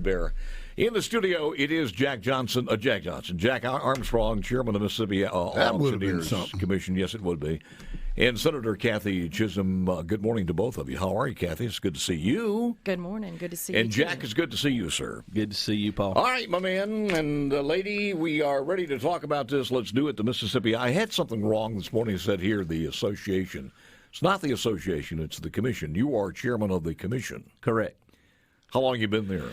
Bear. In the studio, it is Jack Armstrong, chairman of the Mississippi Auctioneers Commission. Yes, it would be. And Senator Kathy Chisholm. Good morning to both of you. How are you, Kathy? It's good to see you. Good morning. Good to see you. And Jack, it's good to see you, sir. Good to see you, Paul. All right, my man and lady, we are ready to talk about this. Let's do it to Mississippi. I had something wrong this morning. It said here the association. It's not the association. It's the commission. You are chairman of the commission. Correct. How long have you been there?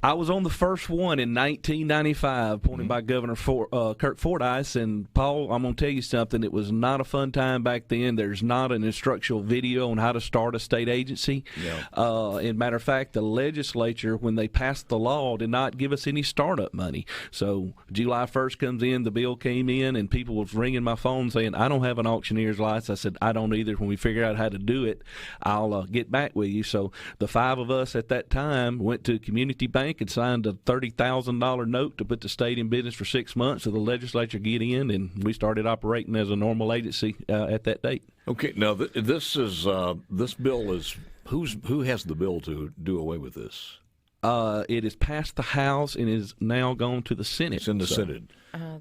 I was on the first one in 1995, appointed by Governor Kurt Fordyce. And, Paul, I'm going to tell you something. It was not a fun time back then. There's not an instructional video on how to start a state agency. Yeah. And matter of fact, the legislature, when they passed the law, did not give us any startup money. So July 1st comes in, the bill came in, and people was ringing my phone saying, I don't have an auctioneer's license. I said, I don't either. When we figure out how to do it, I'll get back with you. So the five of us at that time went to Community Bank and signed a $30,000 note to put the state in business for 6 months so the legislature get in, and we started operating as a normal agency at that date. Okay, now this bill is who has the bill to do away with this? It has passed the House and is now gone to the Senate. It's in the Senate.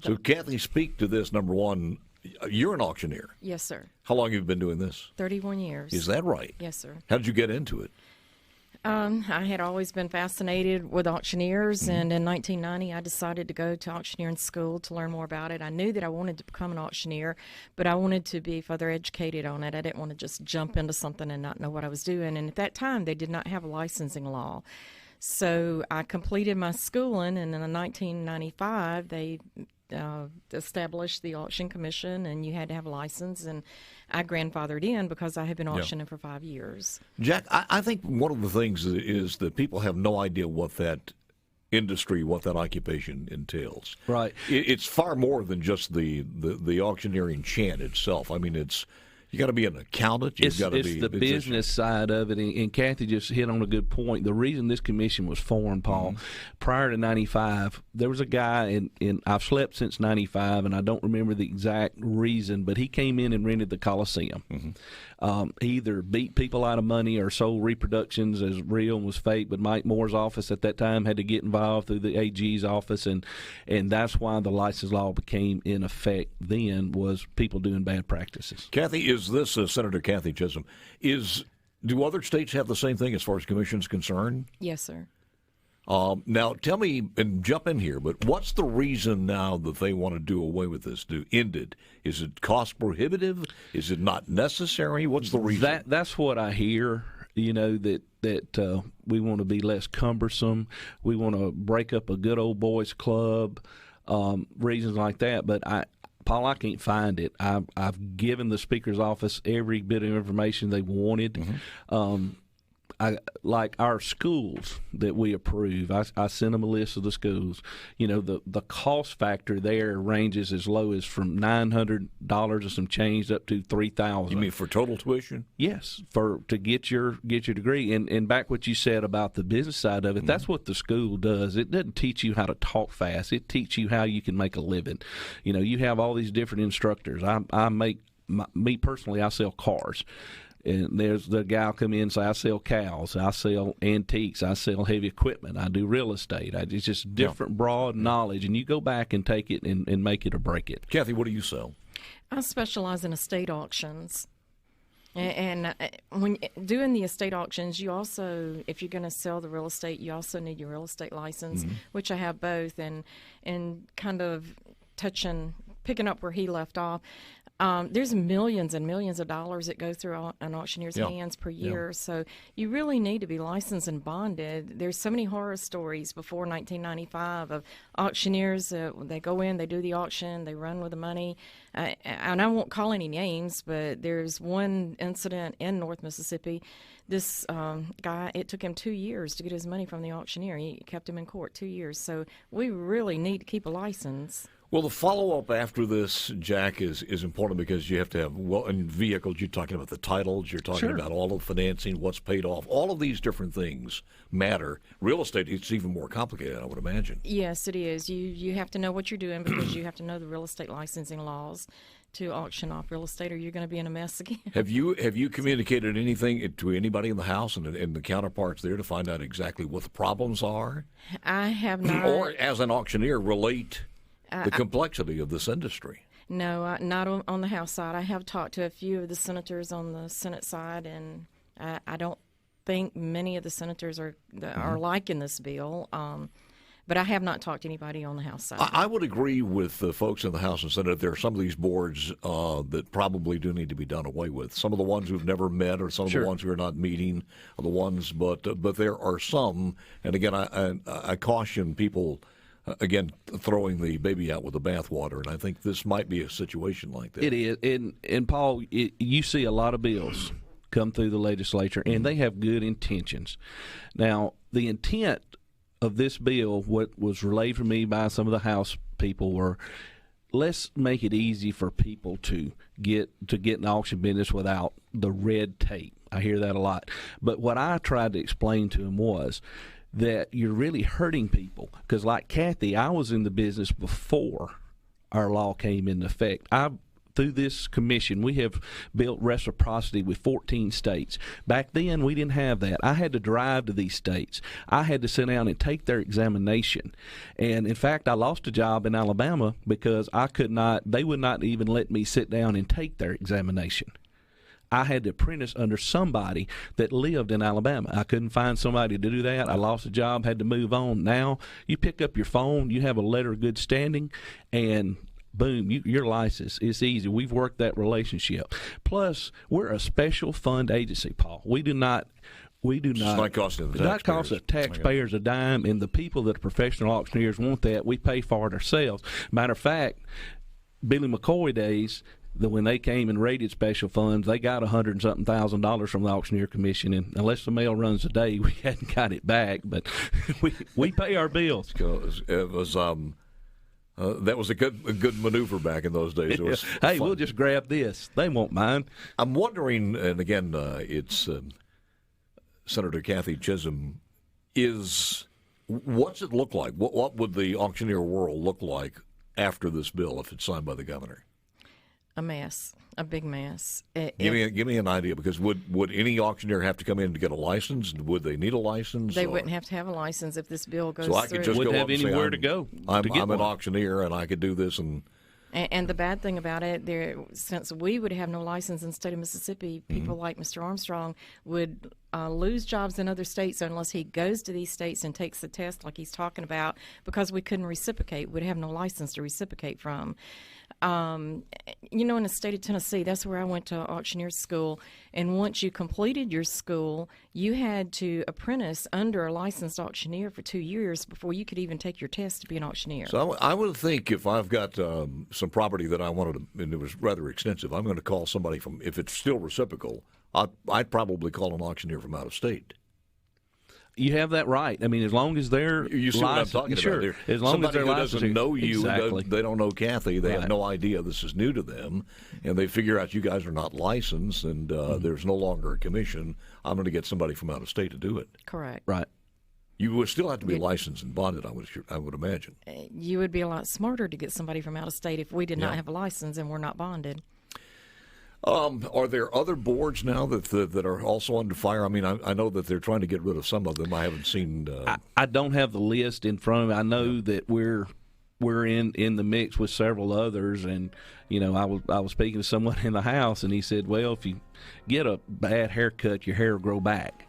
So Kathy, speak to this. Number one, you're an auctioneer. Yes, sir. How long have you been doing this? 31 years. Is that right? Yes, sir. How did you get into it? I had always been fascinated with auctioneers, and in 1990 I decided to go to auctioneering school to learn more about it. I knew that I wanted to become an auctioneer, but I wanted to be further educated on it. I didn't want to just jump into something and not know what I was doing, and at that time they did not have a licensing law. So I completed my schooling, and in 1995 they established the auction commission, and you had to have a license, and I grandfathered in because I had been auctioning for 5 years. Jack, I think one of the things is that people have no idea what that industry, what that occupation entails. Right. It's far more than just the auctioneering chant itself. I mean, you got to be an accountant. It's the business side of it, and Kathy just hit on a good point. The reason this commission was formed, Paul, prior to 95, there was a guy, and I've slept since 95, and I don't remember the exact reason, but he came in and rented the Coliseum. He either beat people out of money or sold reproductions as real and was fake, but Mike Moore's office at that time had to get involved through the AG's office, and that's why the license law became in effect then, was people doing bad practices. Kathy, is this Senator Kathy Chisholm? Do other states have the same thing as far as commission's concerned? Yes, sir. Now, tell me, and jump in here, but what's the reason now that they want to do away with this, to end it? Is it cost prohibitive? Is it not necessary? What's the reason? That's what I hear, that we want to be less cumbersome. We want to break up a good old boys club, reasons like that. But Paul, I can't find it. I've given the Speaker's office every bit of information they wanted. Like our schools that we approve, I send them a list of the schools. The cost factor there ranges as low as from $900 or some change up to $3,000. You mean for total tuition? Yes, to get your degree. And back what you said about the business side of it, that's what the school does. It doesn't teach you how to talk fast. It teaches you how you can make a living. You have all these different instructors. Me personally, I sell cars. And there's the guy come in and say, I sell cows, I sell antiques, I sell heavy equipment, I do real estate. It's just different broad knowledge, and you go back and take it and make it or break it. Kathy, what do you sell? I specialize in estate auctions. And when doing the estate auctions, you also, if you're going to sell the real estate, you also need your real estate license, which I have both, and kind of picking up where he left off. There's millions and millions of dollars that go through an auctioneer's hands per year, so you really need to be licensed and bonded. There's so many horror stories before 1995 of auctioneers. They go in, they do the auction, they run with the money, and I won't call any names, but there's one incident in North Mississippi. This guy, it took him 2 years to get his money from the auctioneer. He kept him in court 2 years, so we really need to keep a license. Well, the follow-up after this, Jack, is important because you have to have, well, in vehicles, you're talking about the titles, you're talking about all of financing, what's paid off. All of these different things matter. Real estate, it's even more complicated, I would imagine. Yes, it is. You have to know what you're doing because you have to know the real estate licensing laws to auction off real estate, or you're going to be in a mess again. Have you communicated anything to anybody in the house and the counterparts there to find out exactly what the problems are? I have not. Or, as an auctioneer, relate the complexity of this industry? No, not on the House side. I have talked to a few of the senators on the Senate side, and I don't think many of the senators are liking this bill. But I have not talked to anybody on the House side. I would agree with the folks in the House and Senate. There are some of these boards that probably do need to be done away with. Some of the ones who've never met, or some of the ones who are not meeting, are the ones. But there are some, and again, I caution people. Again, throwing the baby out with the bathwater, and I think this might be a situation like that. It is, and Paul, you see a lot of bills come through the legislature, and they have good intentions. Now, the intent of this bill, what was relayed to me by some of the House people, were let's make it easy for people to get in the auction business without the red tape. I hear that a lot, but what I tried to explain to them was that you're really hurting people. Because like Kathy, I was in the business before our law came into effect. Through this commission, we have built reciprocity with 14 states. Back then, we didn't have that. I had to drive to these states. I had to sit down and take their examination. And in fact, I lost a job in Alabama because they would not even let me sit down and take their examination. I had to apprentice under somebody that lived in Alabama. I couldn't find somebody to do that. I lost a job, had to move on. Now, you pick up your phone, you have a letter of good standing, and boom, your license. It's easy. We've worked that relationship. Plus, we're a special fund agency, Paul. We do not. It's not costing the taxpayers. Not cost the taxpayers a dime, and the people that are professional auctioneers want that. We pay for it ourselves. Matter of fact, Billy McCoy days, when they came and raided special funds, they got $100,000 from the Auctioneer Commission, and unless the mail runs a day, we hadn't got it back. But we pay our bills. It was that was a good maneuver back in those days. It was hey, fun. We'll just grab this. They won't mind. I'm wondering, and again, it's Senator Kathy Chisholm. What's it look like? What would the auctioneer world look like after this bill if it's signed by the governor? A mess, a big mess. Give me an idea, because would any auctioneer have to come in to get a license? Would they need a license? They wouldn't have to have a license if this bill goes through. So I could just wouldn't go have up and anywhere say, to go. I'm an auctioneer, and I could do this. And the bad thing about it, since we would have no license in the state of Mississippi, people like Mr. Armstrong would lose jobs in other states unless he goes to these states and takes the test like he's talking about, because we couldn't reciprocate. We'd have no license to reciprocate from. In the state of Tennessee, that's where I went to auctioneer school. And once you completed your school, you had to apprentice under a licensed auctioneer for 2 years before you could even take your test to be an auctioneer. So I would think if I've got some property that I wanted to, and it was rather extensive, I'm going to call somebody from, if it's still reciprocal, I'd probably call an auctioneer from out of state. You have that right. I mean, as long as they're you see what I'm talking about there. As long Somebody as they're who licensed, doesn't know you, exactly. They don't know Kathy, they have Right. no idea this is new to them, and they figure out you guys are not licensed, and there's no longer a commission. I'm going to get somebody from out of state to do it. Correct. Right. You would still have to be licensed and bonded, I would imagine. You would be a lot smarter to get somebody from out of state if we did not have a license and we're not bonded. Are there other boards now that are also under fire? I mean, I know that they're trying to get rid of some of them. I haven't seen. I don't have the list in front of me. I know that we're in the mix with several others, and I was speaking to someone in the House, and he said, "Well, if you get a bad haircut, your hair will grow back."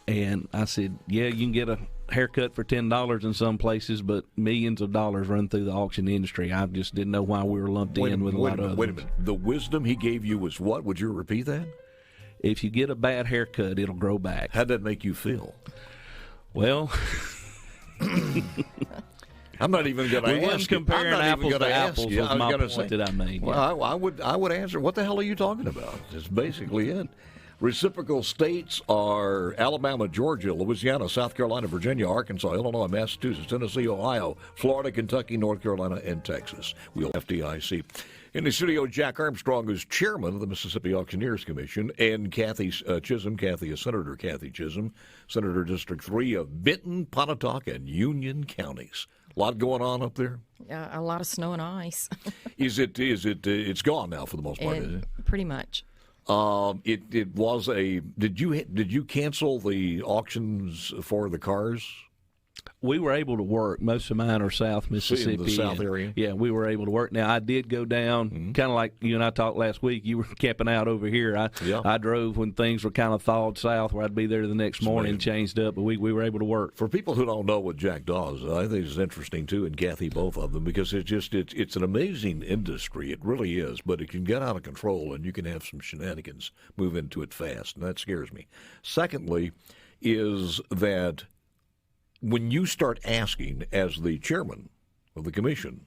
And I said, "Yeah, you can get a haircut for $10 in some places, but millions of dollars run through the auction industry." I just didn't know why we were lumped in with a lot of others. Wait a minute. The wisdom he gave you was what? Would you repeat that? If you get a bad haircut, it'll grow back. How'd that make you feel? Well, I'm not even going to ask. We wasn't comparing apples to apples. You. Was my point that I made. Well, I would answer. What the hell are you talking about? That's basically it. Reciprocal states are Alabama, Georgia, Louisiana, South Carolina, Virginia, Arkansas, Illinois, Massachusetts, Tennessee, Ohio, Florida, Kentucky, North Carolina, and Texas. We'll FDIC. In the studio, Jack Armstrong is chairman of the Mississippi Auctioneers Commission, and Kathy Chisholm. Kathy is Senator Kathy Chisholm, Senator District 3 of Benton, Pontotoc, and Union counties. A lot going on up there? A lot of snow and ice. It's gone now for the most part, isn't it? Pretty much. It was a. Did you cancel the auctions for the cars? We were able to work. Most of mine are South Mississippi. In the South area? Yeah, we were able to work. Now, I did go down, kind of like you and I talked last week. You were camping out over here. I drove when things were kind of thawed south, where I'd be there the next morning, changed up, but we were able to work. For people who don't know what Jack does, I think it's interesting, too, and Kathy, both of them, because it's an amazing industry. It really is, but it can get out of control, and you can have some shenanigans move into it fast, and that scares me. Secondly is that when you start asking, as the chairman of the commission,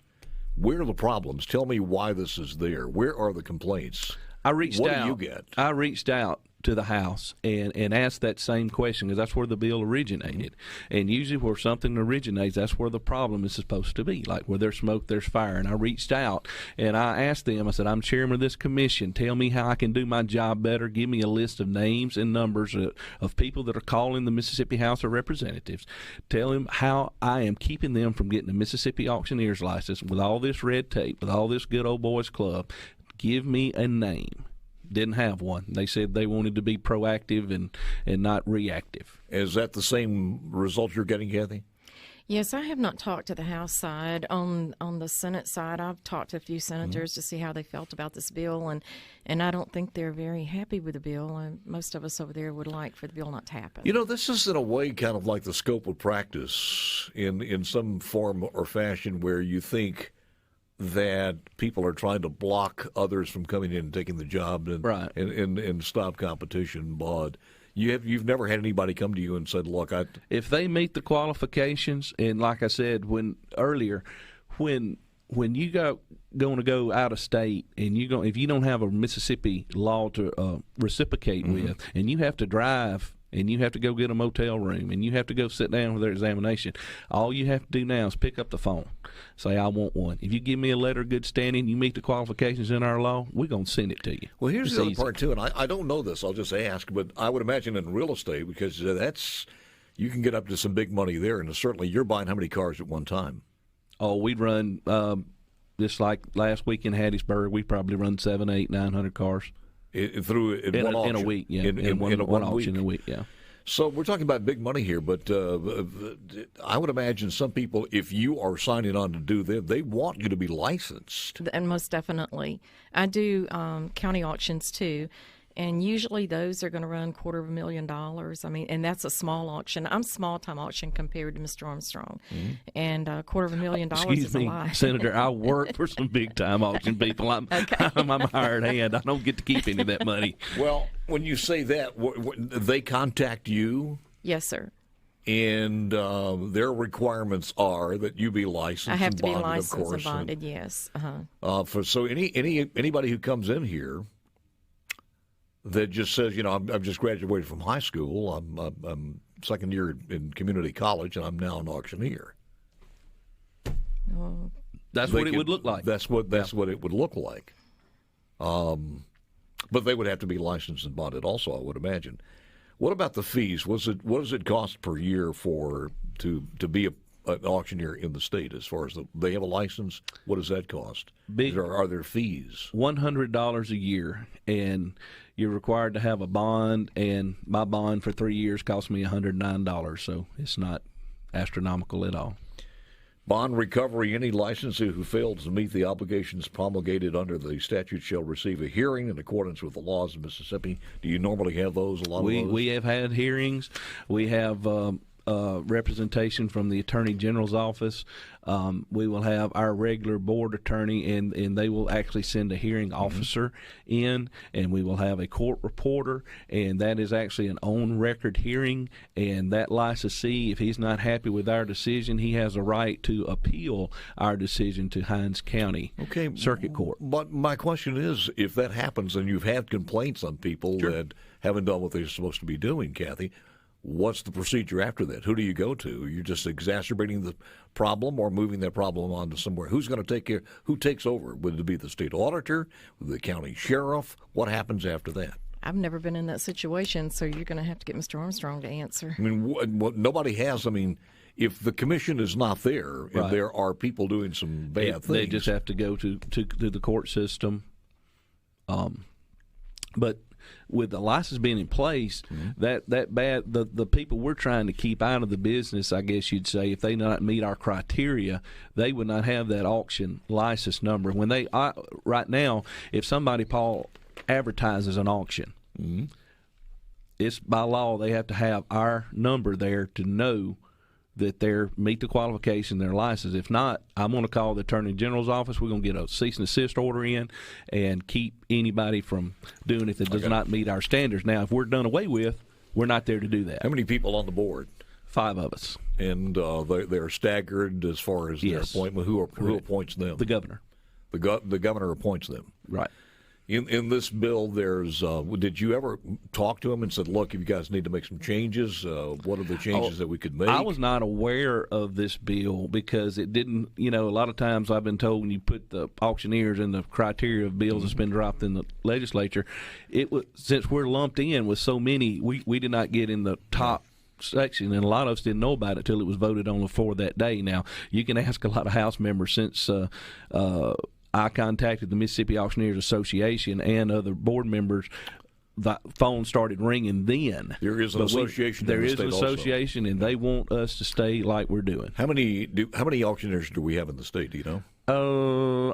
where are the problems? Tell me why this is there. Where are the complaints? What do you get? I reached out to the House and asked that same question, because that's where the bill originated. And usually where something originates, that's where the problem is supposed to be. Like where there's smoke, there's fire. And I reached out and I asked them, I said, I'm chairman of this commission. Tell me how I can do my job better. Give me a list of names and numbers of people that are calling the Mississippi House of Representatives. Tell them how I am keeping them from getting a Mississippi auctioneer's license with all this red tape, with all this good old boys club. Give me a name. Didn't have one. They said they wanted to be proactive and not reactive. Is that the same result you're getting, Kathy? Yes, I have not talked to the House side. On the Senate side, I've talked to a few senators to see how they felt about this bill, and I don't think they're very happy with the bill. And most of us over there would like for the bill not to happen. You know, this is in a way kind of like the scope of practice in some form or fashion, where you think that people are trying to block others from coming in and taking the job and stop competition. But you've never had anybody come to you and said, look, if they meet the qualifications, and like I said when you going to go out of state and if you don't have a Mississippi law to reciprocate with, and you have to drive and you have to go get a motel room, and you have to go sit down for their examination, all you have to do now is pick up the phone, say, I want one. If you give me a letter of good standing, you meet the qualifications in our law, we're going to send it to you. Well, here's the other part, too, and I don't know this, I'll just ask, but I would imagine in real estate, because you can get up to some big money there, and certainly you're buying how many cars at one time? Oh, we run, just like last week in Hattiesburg, we probably run 700, 800, 900 cars. In one auction. In a week, yeah. In one auction week. in a week, yeah. So we're talking about big money here, but I would imagine some people, if you are signing on to do them, they want you to be licensed. And most definitely. I do county auctions, too. And usually those are going to run $250,000. I mean, and that's a small auction. I'm small-time auction compared to Mr. Armstrong. And $250,000 is a lot. Senator, I work for some big-time auction people. I'm a hired hand. I don't get to keep any of that money. Well, when you say that, they contact you? Yes, sir. And their requirements are that you be licensed and bonded, I have to be licensed of course. and bonded, yes. So anybody who comes in here that just says, I've just graduated from high school, I'm second year in community college, and I'm now an auctioneer. Well, that's what it would look like. That's what it would look like. But they would have to be licensed and bonded also, I would imagine. What about the fees? What does it cost per year to be an auctioneer in the state? As far as they have a license, what does that cost? Are there fees? $100 a year, and you're required to have a bond, and my bond for 3 years cost me $109, so it's not astronomical at all. Bond recovery: any licensee who fails to meet the obligations promulgated under the statute shall receive a hearing in accordance with the laws of Mississippi. Do you normally have those? A lot of those? We have had hearings. We have representation from the Attorney General's office. We will have our regular board attorney, and they will actually send a hearing officer in, and we will have a court reporter, and that is actually an on-record hearing, and that licensee, if he's not happy with our decision, he has a right to appeal our decision to Hinds County Circuit Court. But my question is, if that happens and you've had complaints on people that haven't done what they're supposed to be doing, Kathy, what's the procedure after that? Who do you go to? You're just exacerbating the problem or moving that problem on to somewhere. Who's going to take care? Who takes over? Would it be the state auditor, the county sheriff? What happens after that? I've never been in that situation, so you're going to have to get Mr. Armstrong to answer. I mean, what nobody has. I mean, if the commission is not there, if there are people doing some bad things, they just have to go to the court system. But with the license being in place, the people we're trying to keep out of the business, I guess you'd say, if they not meet our criteria, they would not have that auction license number. When they right now, if somebody, Paul, advertises an auction, it's by law they have to have our number there to know that they meet the qualification, their license. If not, I'm going to call the Attorney General's office. We're going to get a cease and desist order in and keep anybody from doing it that does not meet our standards. Now, if we're done away with, we're not there to do that. How many people on the board? 5 of us. And they're staggered as far as their appointment. Who appoints them? The governor. The governor appoints them. Right. In this bill, there's. Did you ever talk to them and said, "Look, if you guys need to make some changes, what are the changes that we could make?" I was not aware of this bill because it didn't. A lot of times I've been told when you put the auctioneers in the criteria of bills that's been dropped in the legislature, it was, since we're lumped in with so many, we did not get in the top section, and a lot of us didn't know about it till it was voted on the floor that day. Now you can ask a lot of House members since. I contacted the Mississippi Auctioneers Association and other board members. The phone started ringing then. There is an association. There is an association, and they want us to stay like we're doing. How many auctioneers do we have in the state? Do you know?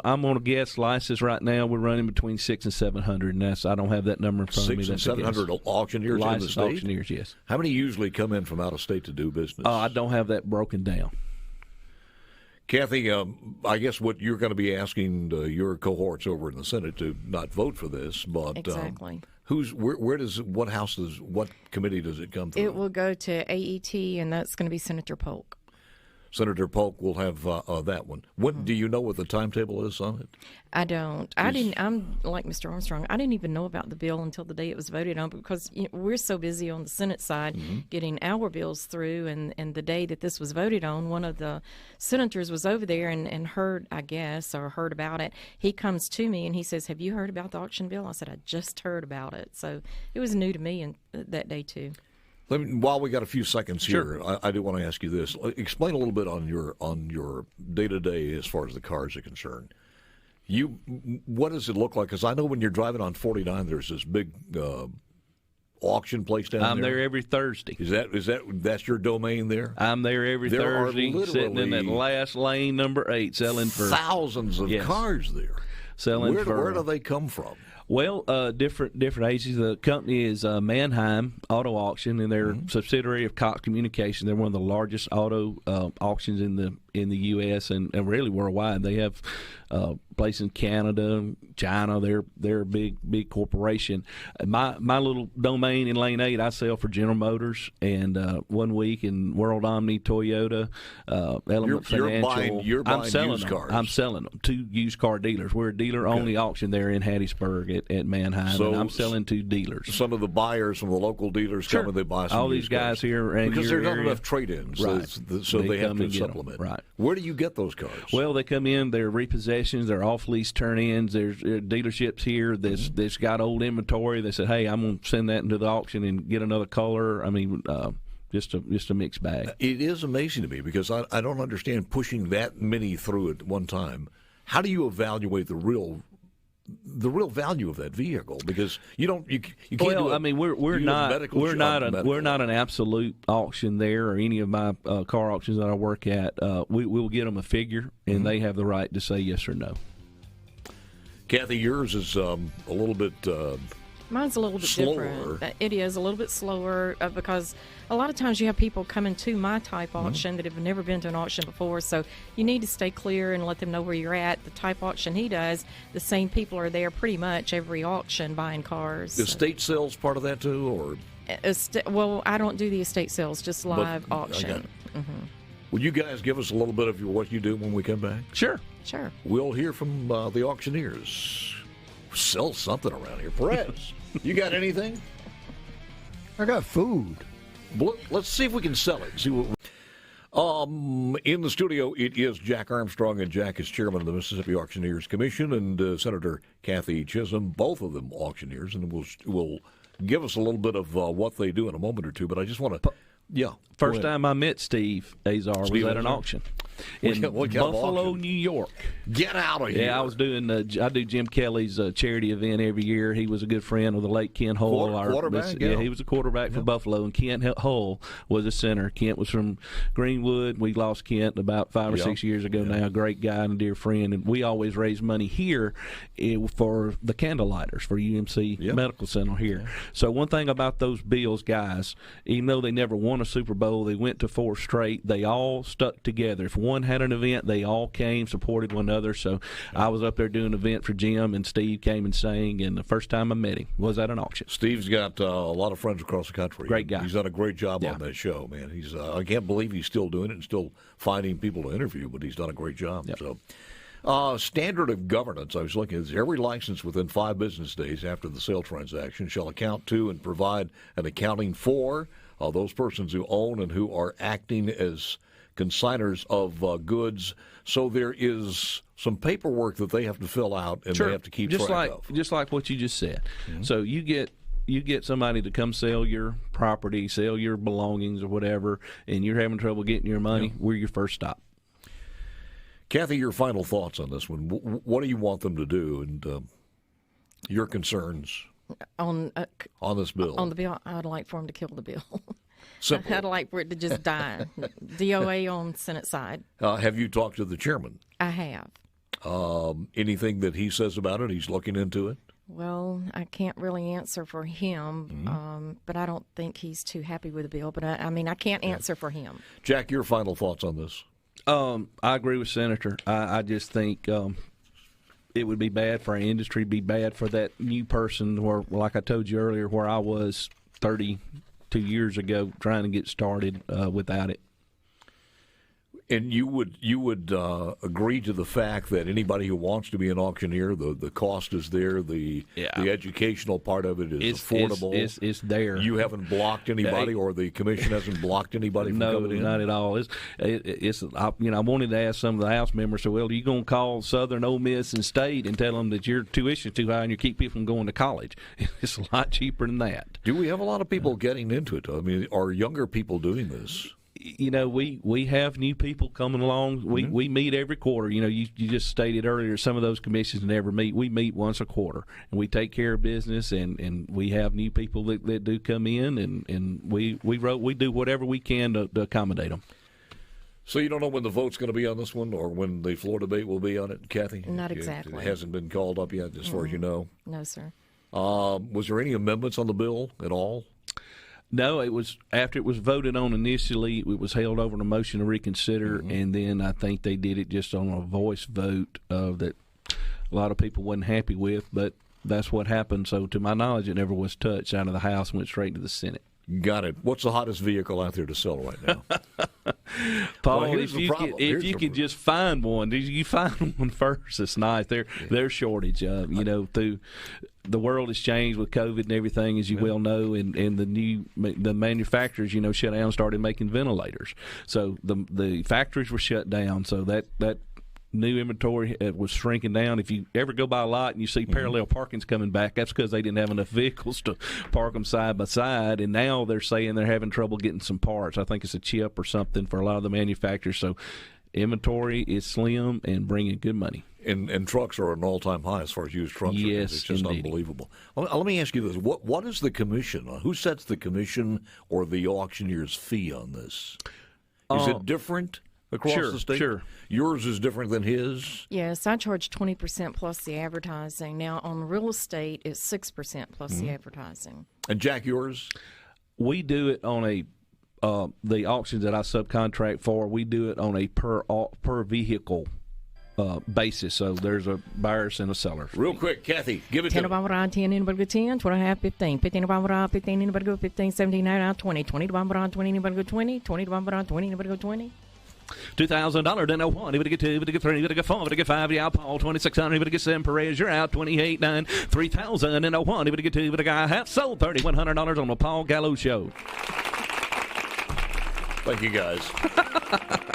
I'm on a guess license right now. We're running between 600 and 700, and I don't have that number in front of me. 600 and 700 auctioneers in the state. Auctioneers, yes. How many usually come in from out of state to do business? I don't have that broken down. Kathy, I guess what you're going to be asking your cohorts over in the Senate to not vote for this, but exactly. What committee does it come through? It will go to AET, and that's going to be Senator Polk. Senator Polk will have that one. Do you know what the timetable is on it? I don't. I'm like Mr. Armstrong. I didn't even know about the bill until the day it was voted on because we're so busy on the Senate side getting our bills through. And the day that this was voted on, one of the senators was over there and heard about it. He comes to me and he says, "Have you heard about the auction bill?" I said, "I just heard about it." So it was new to me that day too. While we got a few seconds here, Sure. I do want to ask you this. Explain a little bit on your day-to-day as far as the cars are concerned. What does it look like? Because I know when you're driving on 49, there's this big auction place down there. I'm there every Thursday. That's your domain there? I'm there every Thursday, sitting in that last lane, number 8, selling for thousands of cars there. Where do they come from? Well, different agencies. The company is Mannheim Auto Auction, and they're a subsidiary of Cox Communication. They're one of the largest auto auctions in the U.S. and really worldwide. They have place in Canada, China. They're a big corporation. My little domain in Lane 8, I sell for General Motors, and 1 week in World Omni, Toyota, Element Financial. You're buying I'm selling used them. cars. I'm selling them to used car dealers. We're a dealer-only auction there in Hattiesburg at Mannheim, and I'm selling to dealers. Some of the buyers from the local dealers come and they buy some all these guys cars. here because there's not area. enough trade-ins, Right. so they have to get supplement. them. Right. Where do you get those cars? Well, they come in. They're repossessions. They're off-lease turn-ins. There's dealerships here that's got old inventory. They said, "Hey, I'm going to send that into the auction and get another color." I mean, just a mixed bag. It is amazing to me because I don't understand pushing that many through at one time. How do you evaluate the real value of that vehicle? Because you can't. Well, I mean, we're not an absolute auction there or any of my car auctions that I work at. We will get them a figure, and they have the right to say yes or no. Kathy, yours is a little bit. Mine's a little bit slower. different. It is a little bit slower because a lot of times you have people coming to my type auction that have never been to an auction before, so you need to stay clear and let them know where you're at. The type auction he does, the same people are there pretty much every auction buying cars. Estate sales part of that too, or? Well, I don't do the estate sales, just live auction. Will you guys give us a little bit of what you do when we come back? Sure. We'll hear from the auctioneers. Sell something around here. Perez, you got anything? I got food. Let's see if we can sell it. See what. In the studio, it is Jack Armstrong, and Jack is chairman of the Mississippi Auctioneers Commission, and Senator Kathy Chisholm, both of them auctioneers, and will give us a little bit of what they do in a moment or two. But I just want to, First time I met Steve Azar was at an auction in Buffalo, New York. Get out of here! Yeah, I was doing. I do Jim Kelly's charity event every year. He was a good friend of the late Kent Hull. Quarterback. Yeah, he was a quarterback for Buffalo, and Kent Hull was a center. Kent was from Greenwood. We lost Kent about 5 or 6 years ago now. Great guy and a dear friend, and we always raise money here for the candlelighters for UMC Medical Center here. So one thing about those Bills guys, even though they never won a Super Bowl, they went to 4 straight. They all stuck together. If one had an event, they all came, supported one another. So I was up there doing an event for Jim, and Steve came and sang, and the first time I met him was at an auction. Steve's got a lot of friends across the country. Great guy. He's done a great job on that show, man. He's I can't believe he's still doing it and still finding people to interview, but he's done a great job. Yep. So, standard of governance, I was looking at every license within 5 business days after the sale transaction shall account to and provide an accounting for those persons who own and who are acting as consigners of goods. So there is some paperwork that they have to fill out and they have to keep track of. Just like what you just said. Mm-hmm. So you get somebody to come sell your property, sell your belongings or whatever, and you're having trouble getting your money, we're your first stop. Kathy, your final thoughts on this one. What do you want them to do, and your concerns on this bill? On the bill, I'd like for him to kill the bill. Simple. I'd like for it to just die. DOA on Senate side. Have you talked to the chairman? I have. Anything that he says about it? He's looking into it? Well, I can't really answer for him, but I don't think he's too happy with the bill. But I can't answer for him. Jack, your final thoughts on this? I agree with Senator. I just think it would be bad for our industry, be bad for that new person where, like I told you earlier, where I was 32 years ago trying to get started without it. And you would agree to the fact that anybody who wants to be an auctioneer, the cost is there, the educational part of it is affordable. It's there. You haven't blocked anybody, or the commission hasn't blocked anybody from coming in? No, not at all. I wanted to ask some of the House members, so, well, are you going to call Southern, Ole Miss, and State and tell them that your tuition's too high and you keep people from going to college? It's a lot cheaper than that. Do we have a lot of people getting into it? I mean, are younger people doing this? We have new people coming along. We meet every quarter. You just stated earlier some of those commissions never meet. We meet once a quarter, and we take care of business, and we have new people that do come in, and we do whatever we can to accommodate them. So you don't know when the vote's going to be on this one, or when the floor debate will be on it, Kathy? Not exactly. It hasn't been called up yet, as far as you know? No, sir. Was there any amendments on the bill at all? No, it was after it was voted on initially. It was held over to motion to reconsider, and then I think they did it just on a voice vote that a lot of people wasn't happy with. But that's what happened. So, to my knowledge, it never was touched out of the House and went straight to the Senate. Got it. What's the hottest vehicle out there to sell right now? Paul, if you could just find one, you find one first. It's nice. There's shortage. Through the world has changed with COVID and everything, as you well know, and the manufacturers, shut down, started making ventilators. So the factories were shut down. So that new inventory was shrinking down. If you ever go by a lot and you see parallel parking's coming back, that's because they didn't have enough vehicles to park them side by side, and now they're saying they're having trouble getting some parts. I think it's a chip or something for a lot of the manufacturers. So inventory is slim and bringing good money. And trucks are at an all-time high as far as used trucks. Yes, it's just indeed. Unbelievable. Let me ask you this: what is the commission? Who sets the commission or the auctioneer's fee on this? Is it different across the state? Sure. Yours is different than his? Yes, I charge 20% plus the advertising. Now, on real estate, it's 6% plus the advertising. And Jack, yours? We do it on the auctions that I subcontract for. We do it on a per vehicle basis. So there's a buyers and a sellers. Real quick, Kathy, give it to 10 me. about around 10, anybody go 10, 20 half 15, 15 about around 15, anybody go 15, 17 out 20, 20 about around 20, anybody go 20, 20 about around 20, anybody go 20. $2,000, then a 1, if it get 2, if it get 3, if it get 4, if it get 5, yeah, Paul, 2,600, if it get 7, Perez, you're out, 28.9, 3,000, and a 1, if it get 2, if it got half, sold $3,100 on the Paul Gallo Show. Thank you, guys.